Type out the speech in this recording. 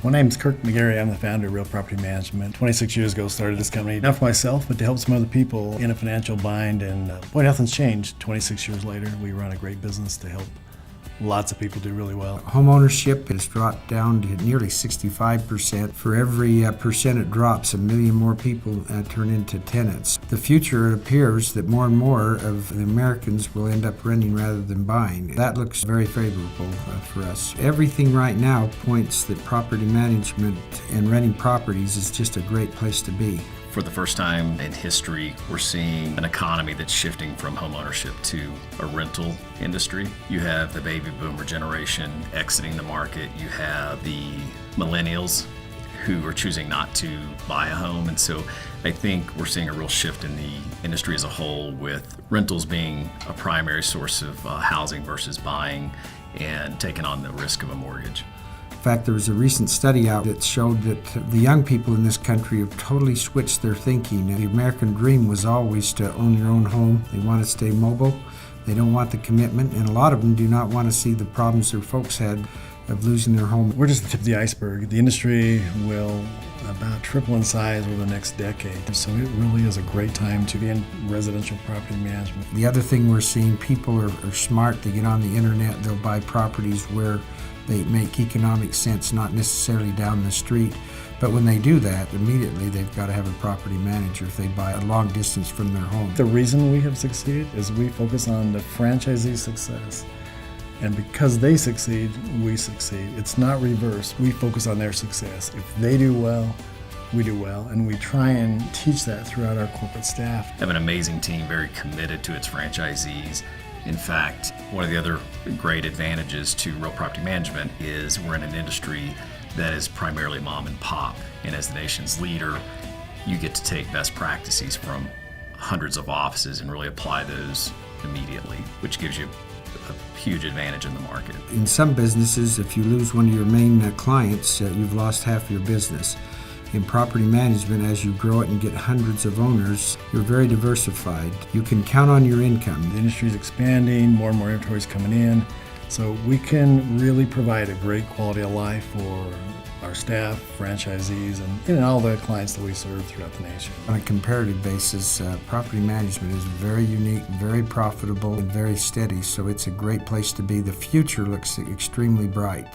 My name's Kirk McGarry. I'm the founder of Real Property Management. 26 years ago, started this company, not for myself, but to help some other people in a financial bind. And boy, nothing's changed. 26 years later, we run a great business to help lots of people do really well. Home ownership has dropped down to nearly 65%. For every percent it drops, 1 million more people turn into tenants. The future, it appears that more and more of the Americans will end up renting rather than buying. That looks very favorable for us. Everything right now points that property management and renting properties is just a great place to be. For the first time in history, we're seeing an economy that's shifting from home ownership to a rental industry. You have the baby boomer generation exiting the market. You have the millennials who are choosing not to buy a home. And so I think we're seeing a real shift in the industry as a whole, with rentals being a primary source of housing versus buying and taking on the risk of a mortgage. In fact, there was a recent study out that showed that the young people in this country have totally switched their thinking. The American dream was always to own your own home. They want to stay mobile. They don't want the commitment, and a lot of them do not want to see the problems their folks had of losing their home. We're just the tip of the iceberg. The industry will about triple in size over the next decade. So it really is a great time to be in residential property management. The other thing we're seeing, people are smart. They get on the internet. They'll buy properties where they make economic sense, not necessarily down the street. But when they do that, immediately they've got to have a property manager if they buy a long distance from their home. The reason we have succeeded is we focus on the franchisee success. And because they succeed, we succeed. It's not reverse. We focus on their success. If they do well, we do well. And we try and teach that throughout our corporate staff. We have an amazing team, very committed to its franchisees. In fact, one of the other great advantages to Real Property Management is we're in an industry that is primarily mom and pop. And as the nation's leader, you get to take best practices from hundreds of offices and really apply those immediately, which gives you a huge advantage in the market. In some businesses, if you lose one of your main clients, you've lost half your business. In property management, as you grow it and get hundreds of owners, you're very diversified. You can count on your income. The industry is expanding, more and more inventory is coming in, so we can really provide a great quality of life for our staff, franchisees, and all the clients that we serve throughout the nation. On a comparative basis, property management is very unique, very profitable, and very steady, so it's a great place to be. The future looks extremely bright.